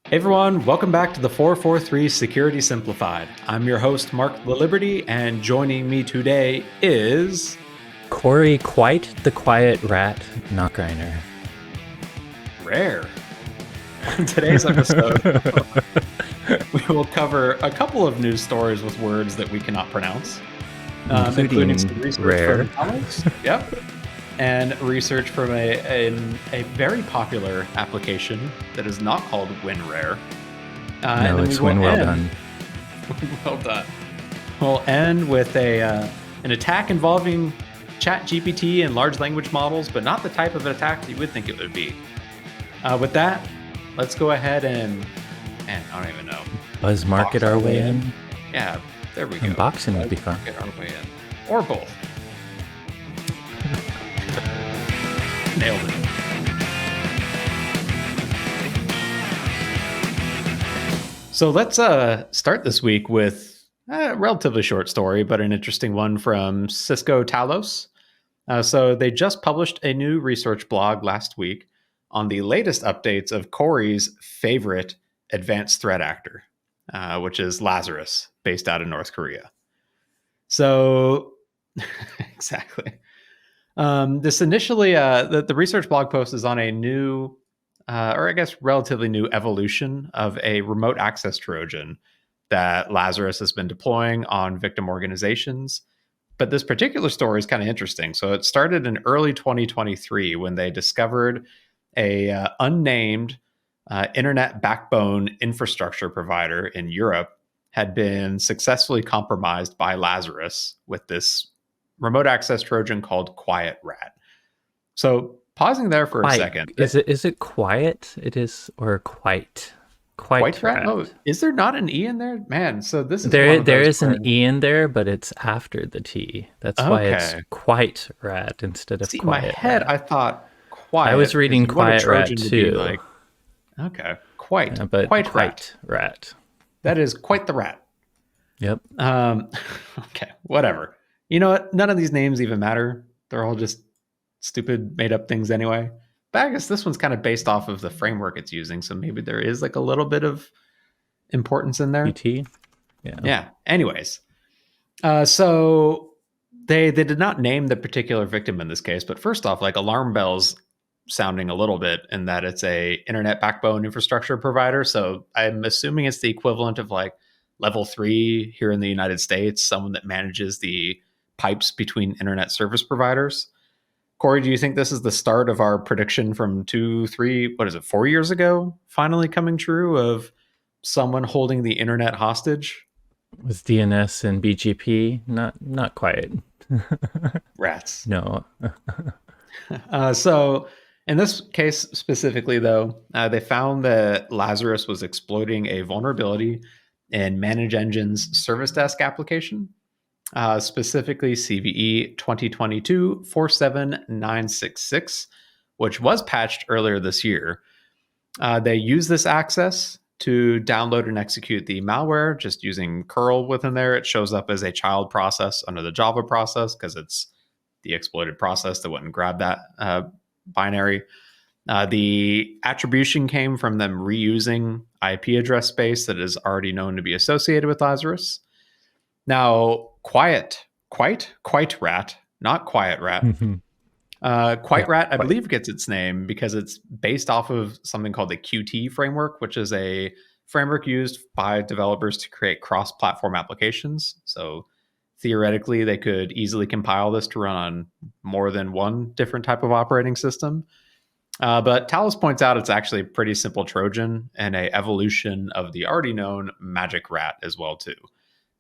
Hey everyone, welcome back to the 443 Security Simplified. I'm your host, Mark LaLiberty, and joining me today is Corey Quite the Quiet Rat Knockreiner. Rare. In today's episode, we will cover a couple of news stories with words that we cannot pronounce, including some research rare. from Alex. Yep. And research from a very popular application that is not called WinRAR. No, it's Win Well Done. Well done. We'll end with an attack involving ChatGPT and large language models, but not the type of attack that you would think it would be. With that, let's go ahead and I don't even know. Buzz market our way in. Yeah, there we go. Unboxing would be fun. Market our way in. Or both. Nailed it. So let's start this week with a relatively short story, but an interesting one from Cisco Talos. So they just published a new research blog last week on the latest updates of Corey's favorite advanced threat actor, which is Lazarus, based out of North Korea. So, exactly. This initially, the research blog post is on a new, or I guess relatively new evolution of a remote access Trojan that Lazarus has been deploying on victim organizations. But this particular story is kind of interesting. So it started in early 2023 when they discovered a unnamed internet backbone infrastructure provider in Europe had been successfully compromised by Lazarus with this remote access Trojan called Quiet Rat. So pausing there for a second. Is it quiet? It is, or quite rat? Oh, is there not an E in there? Man, so this is there is an E in there, but it's after the T. That's why it's quite rat instead of quiet. In my head, rat. I thought quiet. I was reading quiet rat too. Like, okay, quite rat. That is quite the rat. Yep. Okay, whatever. You know what? None of these names even matter. They're all just stupid, made up things anyway. But I guess this one's kind of based off of the framework it's using, so maybe there is like a little bit of importance in there. PT? Yeah. Anyways, so they did not name the particular victim in this case, but first off, like alarm bells sounding a little bit in that it's a internet backbone infrastructure provider. So I'm assuming it's the equivalent of like level 3 here in the United States, someone that manages the pipes between internet service providers. Corey, do you think this is the start of our prediction from 4 years ago finally coming true of someone holding the internet hostage? With DNS and BGP, not quite. Rats. No. So in this case specifically, though, they found that Lazarus was exploiting a vulnerability in ManageEngine's Service Desk application. Specifically CVE 2022-47966, which was patched earlier this year. They use this access to download and execute the malware just using curl within there. It shows up as a child process under the Java process because it's the exploited process that went and grabbed that binary. The attribution came from them reusing IP address space that is already known to be associated with Lazarus. Now, Quiet Rat, not Quiet Rat. Quiet Rat, I believe, gets its name because it's based off of something called the Qt framework, which is a framework used by developers to create cross-platform applications. So theoretically, they could easily compile this to run on more than one different type of operating system. But Talos points out it's actually a pretty simple Trojan and an evolution of the already known Magic Rat as well, too.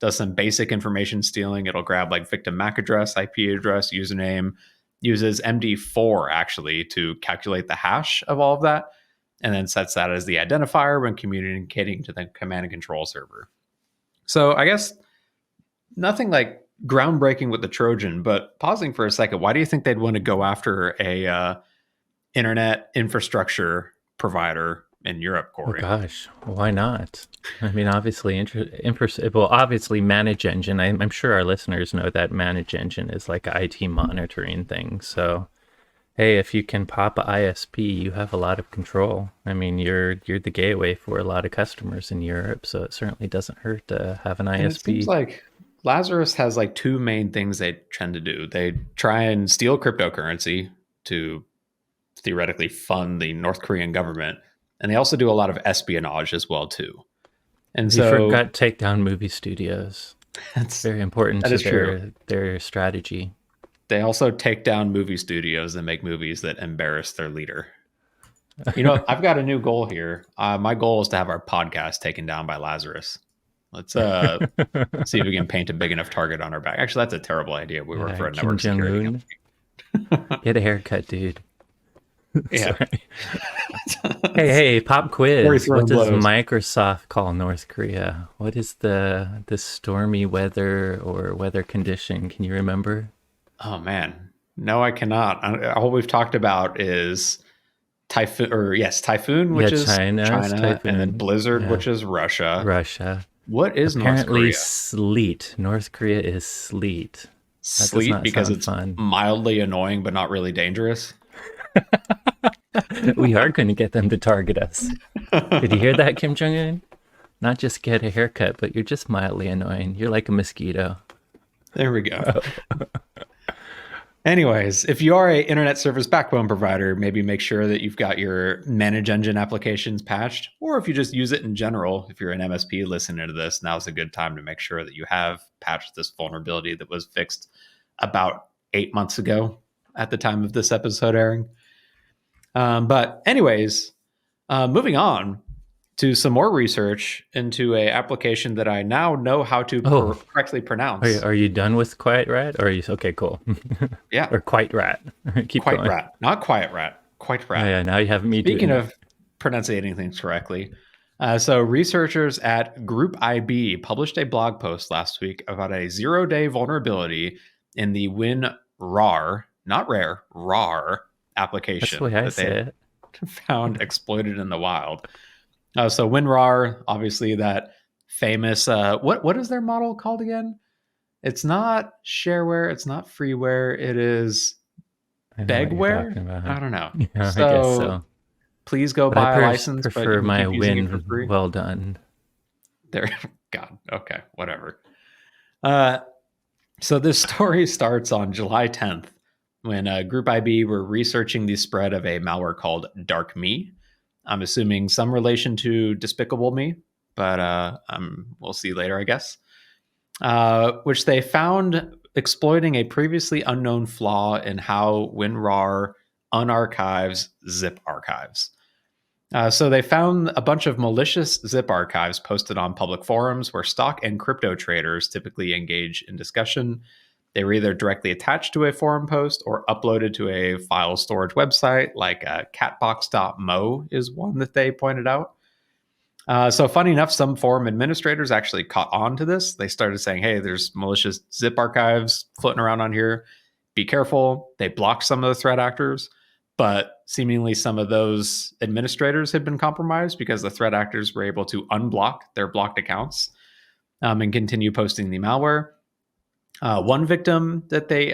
Does some basic information stealing. It'll grab like victim MAC address, IP address, username, uses MD4 actually to calculate the hash of all of that, and then sets that as the identifier when communicating to the command and control server. So I guess nothing like groundbreaking with the Trojan, but pausing for a second, why do you think they'd want to go after a internet infrastructure provider in Europe, Corey? Oh gosh, why not? I mean, obviously, obviously, ManageEngine. I'm sure our listeners know that ManageEngine is like an IT monitoring thing. So Hey, if you can pop a ISP, you have a lot of control. I mean, you're the gateway for a lot of customers in Europe, so it certainly doesn't hurt to have an And it seems ISP. like Lazarus has like two main things they tend to do. They try and steal cryptocurrency to theoretically fund the North Korean government, and they also do a lot of espionage as well too. And You so forgot take down movie studios. that's Very important that to is true. their strategy. They also take down movie studios and make movies that embarrass their leader. You know, I've got a new goal here. My goal is to have our podcast taken down by Lazarus. Let's see if we can paint a big enough target on our back. Actually, that's a terrible idea. We work Yeah, for a Kim network Jong security Un, company. get a haircut, dude. Yeah. Sorry. Hey, pop Or quiz. What throwing does blows. Microsoft call North Korea? What is the stormy weather or weather condition? Can you remember? Oh man, no, I cannot. All we've talked about is typhoon, or yes, typhoon, Yeah, which is China's China, and then typhoon. blizzard, Yeah, which is Russia. Russia. What is North Apparently Korea? sleet. North Korea is sleet. That does Sleet not because sound it's fun. mildly annoying but not really dangerous. We are going to get them to target us. Did you hear that, Kim Jong Un? Not just get a haircut, but you're just mildly annoying. You're like a mosquito. There we go. Anyways, if you are a internet service backbone provider, maybe make sure that you've got your manage engine applications patched, or if you just use it in general, if you're an MSP listening to this, now's a good time to make sure that you have patched this vulnerability that was fixed about 8 months ago at the time of this episode airing. But anyways, moving on to some more research into a application that I now know how to Oh, correctly pronounce. are you done with Quiet Rat? Or are you okay? Cool. Yeah, Or Quite Rat. Keep quite going. rat, not quiet rat, quite Oh rat. yeah, now you have me Speaking doing it. of pronunciating things correctly, so researchers at Group IB published a blog post last week about a 0-day vulnerability in the WinRAR, not rare, RAR That's the application way I that they say had it. found exploited in the wild. So WinRAR, obviously that famous, what is their model called again? It's not shareware, it's not freeware, it is I know what you're begware. talking about. I don't know. Yeah, I guess So so. please go But I buy a license, but prefer you can my keep using it for win free. well done. There, God, okay, whatever. Uh, so this story starts on July 10th when Group IB were researching the spread of a malware called Dark Me. I'm assuming some relation to Despicable Me, but we'll see later, I guess. Which they found exploiting a previously unknown flaw in how WinRAR unarchives zip archives. So they found a bunch of malicious zip archives posted on public forums where stock and crypto traders typically engage in discussion. They were either directly attached to a forum post or uploaded to a file storage website, like catbox.mo is one that they pointed out. So funny enough, some forum administrators actually caught on to this. They started saying, hey, there's malicious zip archives floating around on here. Be careful. They blocked some of the threat actors, but seemingly some of those administrators had been compromised because the threat actors were able to unblock their blocked accounts and continue posting the malware. One victim that they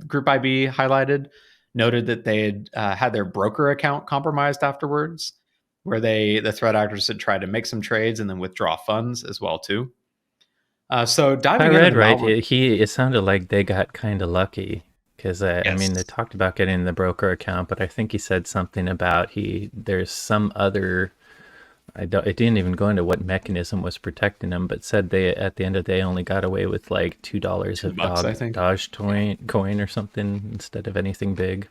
Group IB highlighted noted that they had their broker account compromised afterwards, where the threat actors had tried to make some trades and then withdraw funds as well too. So If I diving into read the right, malware, it sounded like they got kind of lucky because I yes, mean they talked about getting the broker account, but I think he said something about there's some other. It didn't even go into what mechanism was protecting them, but said they at the end of the day only got away with like $2 of $2, I think. Dodge coin or something instead of anything big.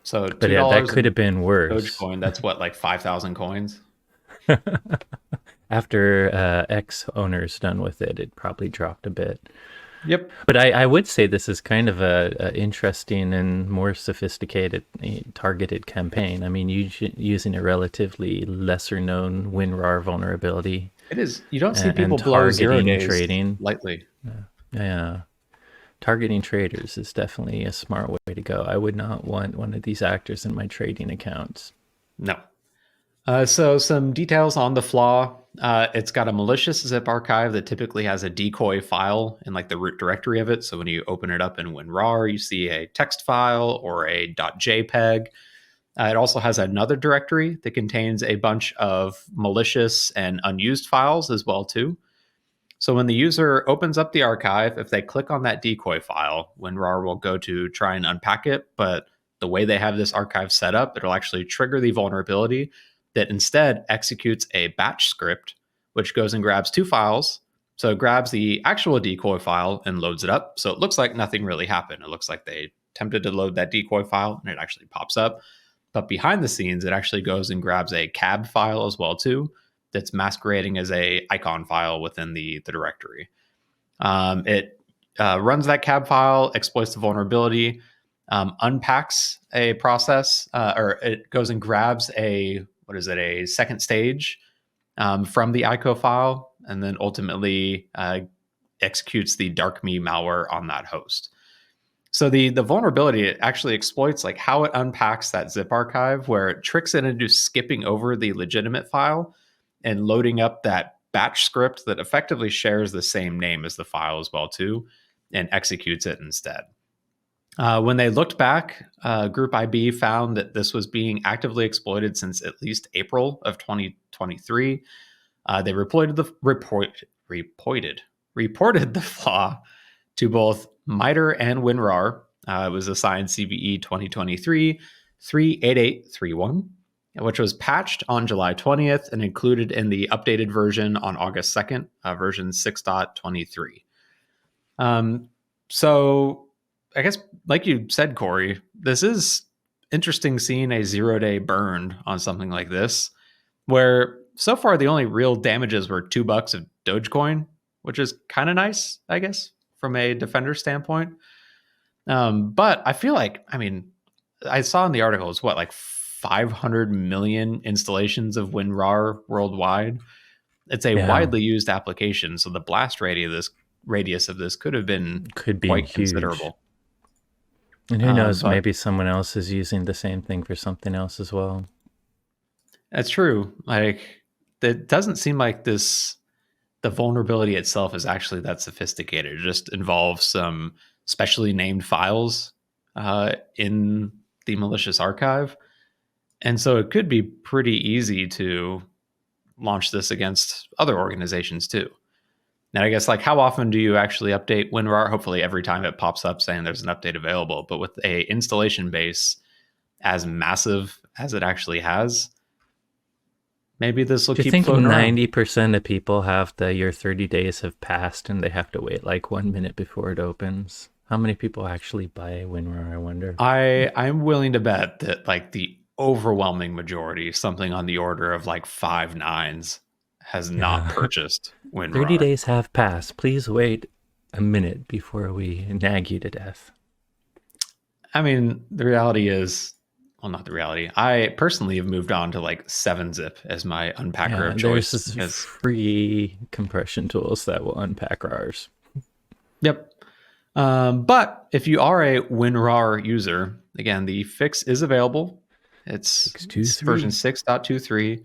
So But two yeah, that dollars could in have been worse. Dogecoin. That's what, like 5,000 coins. After ex owners done with it, it probably dropped a bit. Yep. But I would say this is kind of a interesting and more sophisticated targeted campaign. I mean, using a relatively lesser known WinRAR vulnerability It is. You don't see and people blow 0 targeting days trading. lightly. Yeah, targeting traders is definitely a smart way to go. I would not want one of these actors in my trading accounts. No. So some details on the flaw. It's got a malicious zip archive that typically has a decoy file in like the root directory of it. So when you open it up in WinRAR, you see a text file or a .jpeg. It also has another directory that contains a bunch of malicious and unused files as well too. So when the user opens up the archive, if they click on that decoy file, WinRAR will go to try and unpack it. But the way they have this archive set up, it'll actually trigger the vulnerability that instead executes a batch script, which goes and grabs two files. So it grabs the actual decoy file and loads it up. So it looks like nothing really happened. It looks like they attempted to load that decoy file and it actually pops up. But behind the scenes, it actually goes and grabs a cab file as well too, that's masquerading as a icon file within the directory. It runs that cab file, exploits the vulnerability, unpacks a process, or it goes and grabs a second stage from the ICO file, and then ultimately executes the dark.me malware on that host. So the vulnerability actually exploits like how it unpacks that zip archive, where it tricks it into skipping over the legitimate file and loading up that batch script that effectively shares the same name as the file as well too, and executes it instead. When they looked back, Group IB found that this was being actively exploited since at least April of 2023. They reported the flaw to both MITRE and WinRAR. It was assigned CVE 2023 38831, which was patched on July 20th and included in the updated version on August 2nd, version 6.23. So I guess, like you said, Corey, this is interesting seeing a 0-day burn on something like this, where so far the only real damages were $2 of Dogecoin, which is kind of nice, I guess, from a defender standpoint. But I feel like, I mean, I saw in the article it's what, like 500 million installations of WinRAR worldwide. It's a widely used application, so the blast radius of this could have been could be quite huge. considerable. And who knows, maybe someone else is using the same thing for something else as well. That's true. Like, it doesn't seem like the vulnerability itself is actually that sophisticated. It just involves some specially named files in the malicious archive. And so it could be pretty easy to launch this against other organizations too. Now, I guess, like, how often do you actually update WinRAR? Hopefully every time it pops up saying there's an update available. But with a installation base as massive as it actually has, maybe this will keep floating around. Do you think 90% of people have your 30 days have passed and they have to wait like 1 minute before it opens? How many people actually buy WinRAR, I wonder? I'm willing to bet that like the overwhelming majority, something on the order of like 5 nines, has not purchased WinRAR. 30 days have passed. Please wait a minute before we nag you to death. I mean, the reality is, well, not the reality. I personally have moved on to like 7-zip as my unpacker of choice. There's free compression tools that will unpack RARs. Yep. But if you are a WinRAR user, again, the fix is available. It's version 6.23.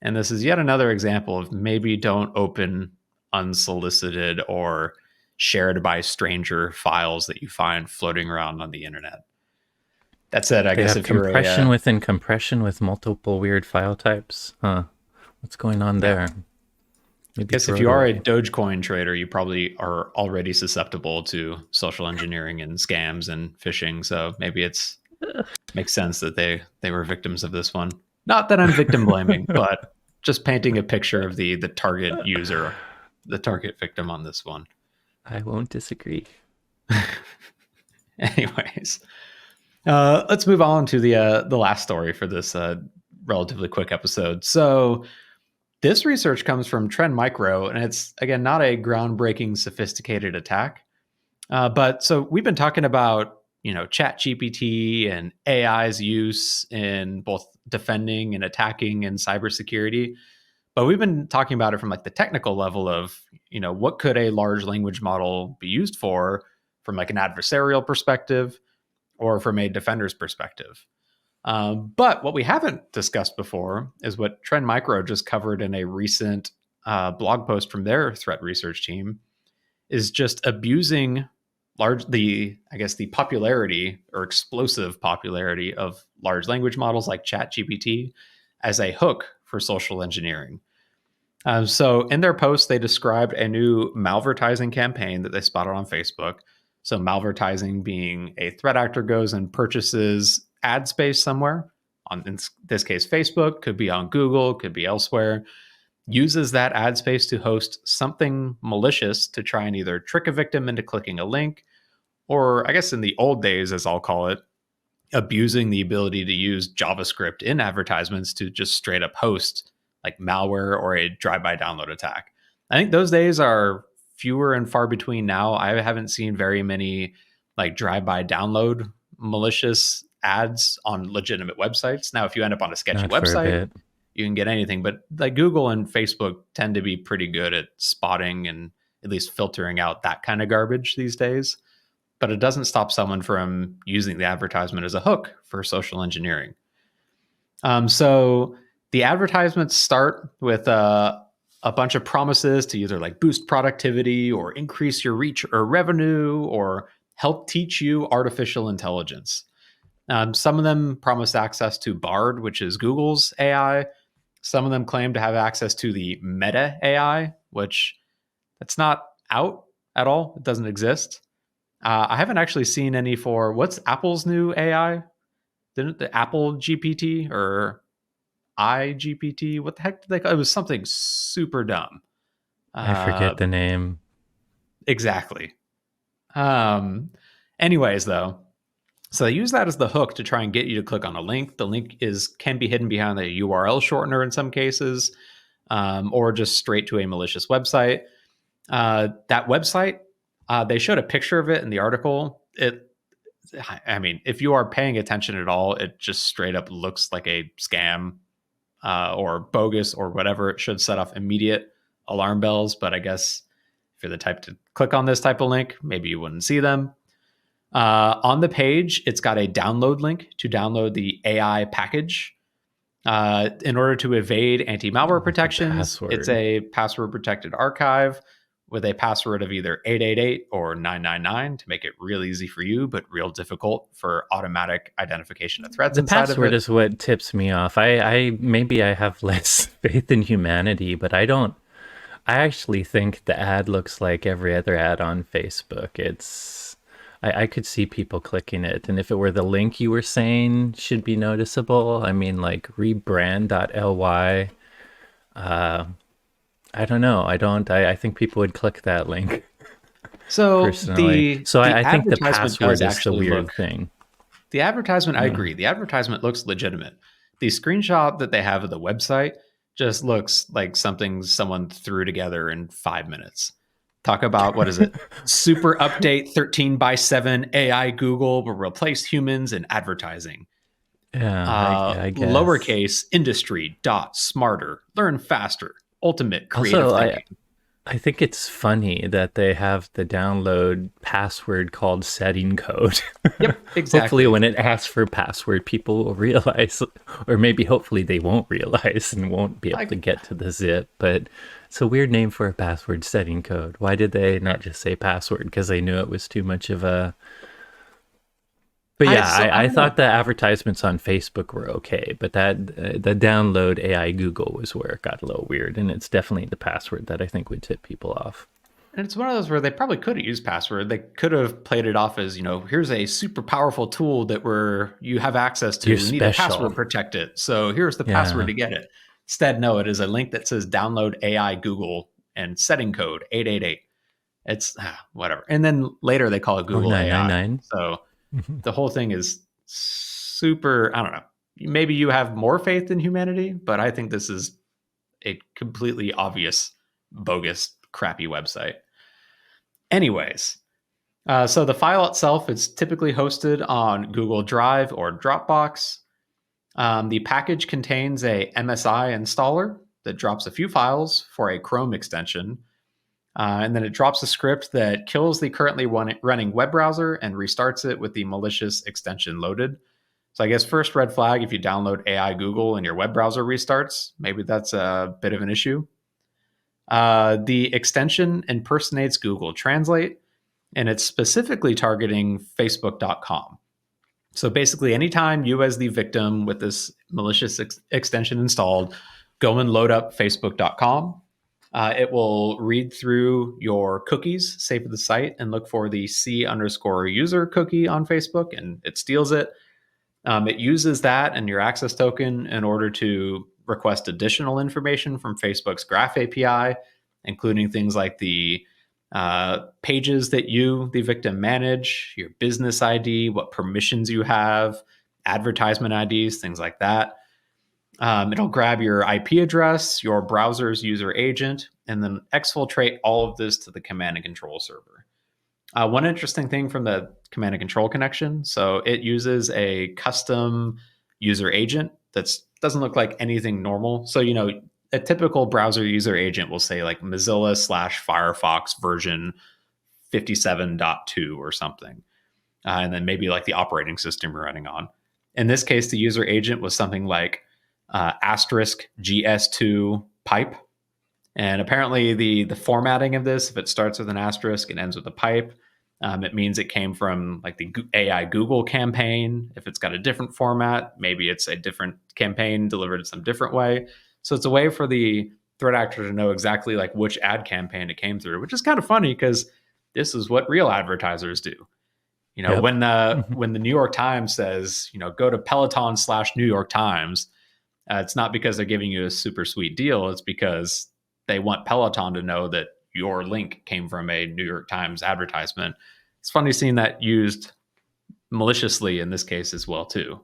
And this is yet another example of maybe don't open unsolicited or shared by stranger files that you find floating around on the internet. That said, I guess if you're compression within compression with multiple weird file types, what's going on there? Maybe I guess if you are a Dogecoin trader, you probably are already susceptible to social engineering and scams and phishing. So maybe it's makes sense that they were victims of this one. Not that I'm victim blaming, but just painting a picture of the target user, the target victim on this one. I won't disagree. Anyways, let's move on to the last story for this relatively quick episode. So this research comes from Trend Micro, and it's, again, not a groundbreaking, sophisticated attack. But so we've been talking about, ChatGPT and AI's use in both defending and attacking in cybersecurity. But we've been talking about it from like the technical level of, what could a large language model be used for from like an adversarial perspective or from a defender's perspective. But what we haven't discussed before is what Trend Micro just covered in a recent blog post from their threat research team, is just abusing the popularity or explosive popularity of large language models like ChatGPT as a hook for social engineering. So in their post, they described a new malvertising campaign that they spotted on Facebook. So malvertising being a threat actor goes and purchases ad space somewhere, on in this case Facebook, could be on Google, could be elsewhere, uses that ad space to host something malicious to try and either trick a victim into clicking a link, or I guess in the old days, as I'll call it, abusing the ability to use JavaScript in advertisements to just straight up host like malware or a drive-by download attack. I think those days are fewer and far between now. I haven't seen very many like drive-by download malicious ads on legitimate websites. Now, if you end up on a sketchy Not for a website, bit. you can get anything, but like Google and Facebook tend to be pretty good at spotting and at least filtering out that kind of garbage these days. But it doesn't stop someone from using the advertisement as a hook for social engineering. So the advertisements start with a bunch of promises to either like boost productivity or increase your reach or revenue or help teach you artificial intelligence. Some of them promise access to Bard, which is Google's AI. Some of them claim to have access to the Meta AI, which that's not out at all. It doesn't exist. I haven't actually seen any for what's Apple's new AI? Didn't the Apple GPT or iGPT? What the heck did they call it? It was something super dumb. I Uh, forget the name. exactly. Um, anyways, though, so they use that as the hook to try and get you to click on a link. The link can be hidden behind a URL shortener in some cases, or just straight to a malicious website. That website, they showed a picture of it in the article. I mean, if you are paying attention at all, it just straight up looks like a scam or bogus or whatever. It should set off immediate alarm bells. But I guess if you're the type to click on this type of link, maybe you wouldn't see them. On the page, it's got a download link to download the AI package. In order to evade anti-malware With the protections, it's password. a password-protected archive with a password of either 888 or 999 to make it real easy for you, but real difficult for automatic identification of threats The inside of password it. is what tips me off. I maybe I have less faith in humanity, but I don't. I actually think the ad looks like every other ad on Facebook. I could see people clicking it. And if it were the link you were saying should be noticeable, I mean, like rebrand.ly, I don't know. I think people would click that link So personally. the So the I think the advertisement does password is the actually weird look thing. the advertisement, I Yeah. agree. The advertisement looks legitimate. The screenshot that they have of the website just looks like something someone threw together in 5 minutes. Talk about what is it? Super update 13 by 7 AI Google will replace humans in advertising. Yeah, I guess. Lowercase industry dot smarter, learn faster, ultimate creative Also, thinking. I think it's funny that they have the download password called setting code. Yep, Hopefully, exactly. when it asks for password, people will realize, or maybe hopefully they won't realize and won't be able to Like get to the zip. But it's a weird name for a password setting code. Why did they not just say password? Because they knew it was too much of a. But yeah, I I don't know. thought the advertisements on Facebook were okay, but that the download AI Google was where it got a little weird, and it's definitely the password that I think would tip people off. And it's one of those where they probably could have used password. They could have played it off as, here's a super powerful tool that you have access You're to. We need to special. password protect it. So here's the password Yeah. to get it. Instead, no, it is a link that says download AI Google and setting code 888. It's whatever. And then later they call it Or Google AI. 999. So the whole thing is super, I don't know. Maybe you have more faith in humanity, but I think this is a completely obvious, bogus, crappy website. Anyways, so the file itself is typically hosted on Google Drive or Dropbox. The package contains a MSI installer that drops a few files for a Chrome extension. And then it drops a script that kills the currently running web browser and restarts it with the malicious extension loaded. So I guess first red flag, if you download AI Google and your web browser restarts, maybe that's a bit of an issue. The extension impersonates Google Translate, and it's specifically targeting Facebook.com. So basically, anytime you, as the victim with this malicious extension installed, go and load up Facebook.com, it will read through your cookies saved to the site and look for the C_user cookie on Facebook, and it steals it. It uses that and your access token in order to request additional information from Facebook's Graph API, including things like the pages that you, the victim, manage, your business ID, what permissions you have, advertisement IDs, things like that. It'll grab your IP address, your browser's user agent, and then exfiltrate all of this to the command and control server. One interesting thing from the command and control connection, so it uses a custom user agent that doesn't look like anything normal. So, a typical browser user agent will say like Mozilla/Firefox version 57.2 or something. And then maybe like the operating system you're running on. In this case, the user agent was something like *GS2 pipe. And apparently the formatting of this, if it starts with an asterisk and ends with a pipe, it means it came from like the AI Google campaign. If it's got a different format, maybe it's a different campaign delivered in some different way. So it's a way for the threat actor to know exactly like which ad campaign it came through, which is kind of funny because this is what real advertisers do. Yep. When the New York Times says, go to Peloton/New York Times, it's not because they're giving you a super sweet deal. It's because they want Peloton to know that your link came from a New York Times advertisement. It's funny seeing that used maliciously in this case as well too.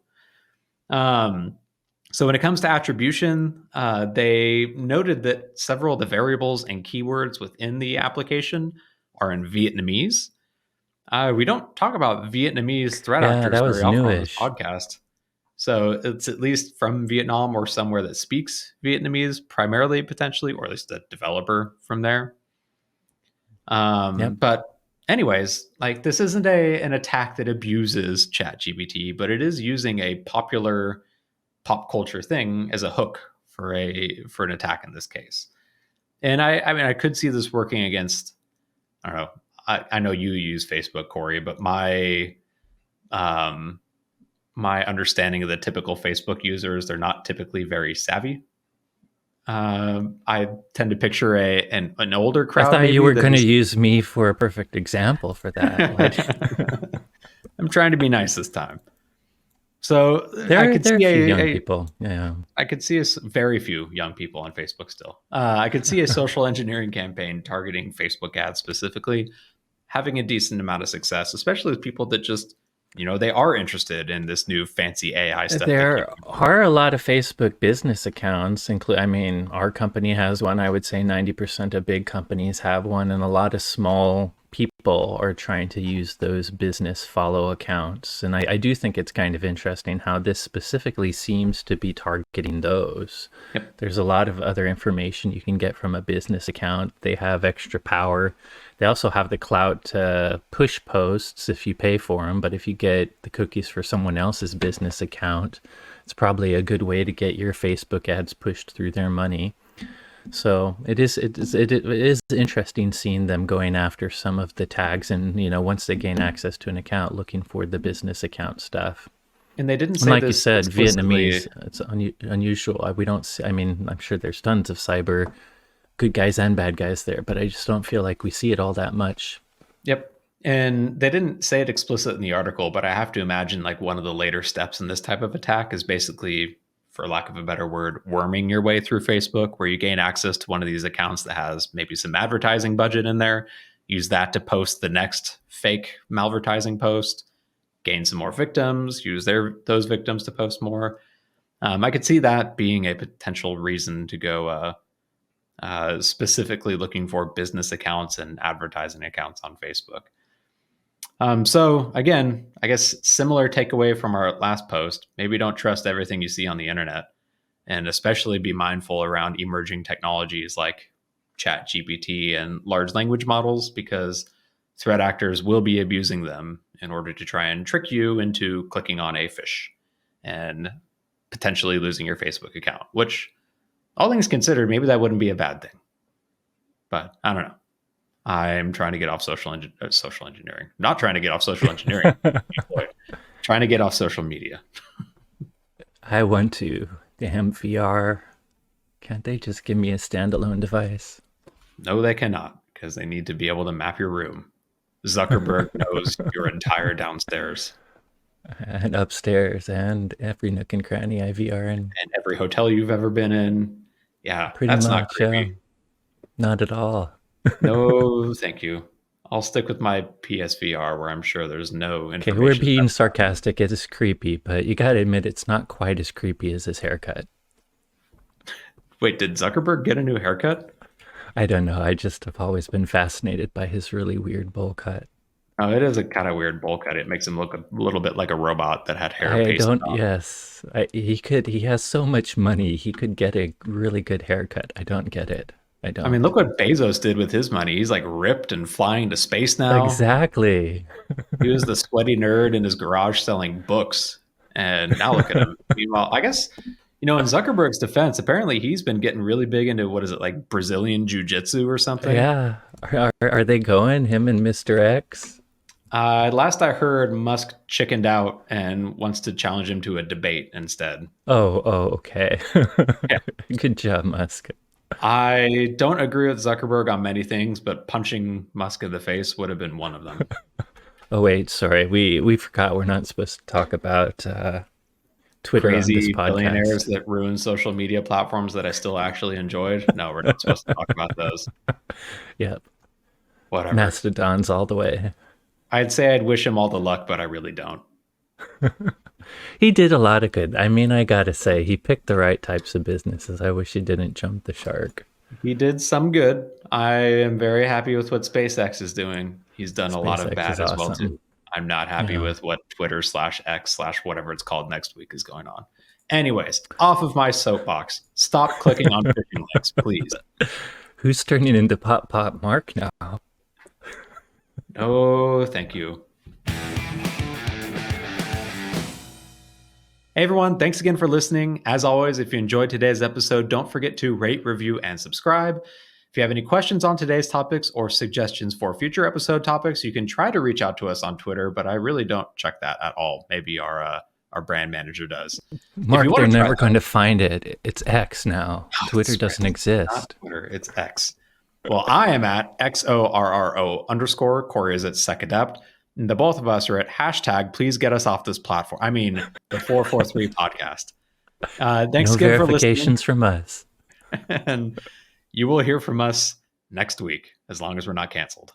So when it comes to attribution, they noted that several of the variables and keywords within the application are in Vietnamese. We don't talk about Vietnamese threat Yeah, actors that very was often on this newish. podcast. So it's at least from Vietnam or somewhere that speaks Vietnamese primarily, potentially, or at least a developer from there. Yep. But anyways, like this isn't an attack that abuses ChatGPT, but it is using a popular pop culture thing as a hook for an attack in this case. And I mean I could see this working against, I don't know. I know you use Facebook, Corey, but um, my understanding of the typical Facebook users, they're not typically very savvy. I tend to picture an older I crowd, thought you maybe were that going to is. use me for a perfect example for that. I'm trying to be nice this time. So There are a few young people. Yeah. I could see very few young people on Facebook still. I could see a social engineering campaign targeting Facebook ads specifically having a decent amount of success, especially with people that just, they are interested in this new fancy AI stuff that keeps There are a lot of Facebook business accounts, I mean, our company has one. I would say 90% of big companies have one, and a lot of small people are trying to use those business follow accounts. And I do think it's kind of interesting how this specifically seems to be targeting those. Yep. There's a lot of other information you can get from a business account. They have extra power. They also have the clout to push posts if you pay for them, but if you get the cookies for someone else's business account, it's probably a good way to get your Facebook ads pushed through their money. So it is interesting seeing them going after some of the tags, and once they gain access to an account, looking for the business account stuff. And they didn't And say like you this said, explicitly. Vietnamese, it's unusual. We don't see, I mean, I'm sure there's tons of cyber good guys and bad guys there, but I just don't feel like we see it all that much. Yep. And they didn't say it explicit in the article, but I have to imagine like one of the later steps in this type of attack is basically, for lack of a better word, worming your way through Facebook, where you gain access to one of these accounts that has maybe some advertising budget in there, use that to post the next fake malvertising post, gain some more victims, use those victims to post more. I could see that being a potential reason to go specifically looking for business accounts and advertising accounts on Facebook. So again, I guess similar takeaway from our last post, maybe don't trust everything you see on the internet, and especially be mindful around emerging technologies like chat GPT and large language models, because threat actors will be abusing them in order to try and trick you into clicking on a fish and potentially losing your Facebook account, which all things considered, maybe that wouldn't be a bad thing. But I don't know. I'm trying to get off social engineering. Not trying to get off social engineering. Trying to get off social media. I want to. Damn VR. Can't they just give me a standalone device? No, they cannot, because they need to be able to map your room. Zuckerberg knows your entire downstairs And upstairs and every nook and cranny I VR in. and every hotel you've ever been in. Yeah, Pretty that's not much, yeah. creepy. Not at all. No, thank you. I'll stick with my PSVR where I'm sure there's no Okay, we're information. being sarcastic. It is creepy, but you gotta admit it's not quite as creepy as his haircut. Wait, did Zuckerberg get a new haircut? I don't know. I just have always been fascinated by his really weird bowl cut. Oh, it is a kind of weird bowl cut. It makes him look a little bit like a robot that had hair I pasted don't. on. Yes, he could. He has so much money. He could get a really good haircut. I don't get it. I I mean, don't. look what Bezos did with his money. He's like ripped and flying to space now. Exactly. He was the sweaty nerd in his garage selling books. And now look at him. Meanwhile, I guess, in Zuckerberg's defense, apparently he's been getting really big into what is it, like Brazilian jiu-jitsu or something? Yeah. Are they going? Him and Mr. X? Last I heard, Musk chickened out and wants to challenge him to a debate instead. Oh, okay. Yeah. Good job, Musk. I don't agree with Zuckerberg on many things, but punching Musk in the face would have been one of them. Oh wait, sorry. We forgot we're not supposed to talk about Twitter on this Crazy podcast. billionaires that ruin social media platforms that I still actually enjoyed. No, we're not supposed to talk about those. Yep. Whatever. Mastodons all the way. I'd say I'd wish him all the luck, but I really don't. He did a lot of good. I mean, I gotta say, he picked the right types of businesses. I wish he didn't jump the shark. He did some good. I am very happy with what SpaceX is doing. He's done a lot of SpaceX bad is as well awesome. too. I'm not happy Yeah. with what Twitter/X/whatever it's called next week is going on. Anyways, off of my soapbox. Stop clicking on phishing links, please. Who's turning into Pop Pop Mark now? No, thank you. Hey everyone, thanks again for listening. As always, if you enjoyed today's episode, don't forget to rate, review, and subscribe. If you have any questions on today's topics or suggestions for future episode topics, you can try to reach out to us on Twitter, but I really don't check that at all. Maybe our brand manager does. Mark, wanna they're try never that- going to find it. It's X now. Twitter That's doesn't right. exist. Not Twitter, it's X. Well, I am at XORRO_. Corey is at SecAdept. And the both of us are at hashtag please get us off this platform. I mean, the 443 podcast. Thanks No again for listening. verifications from us. And you will hear from us next week, as long as we're not canceled.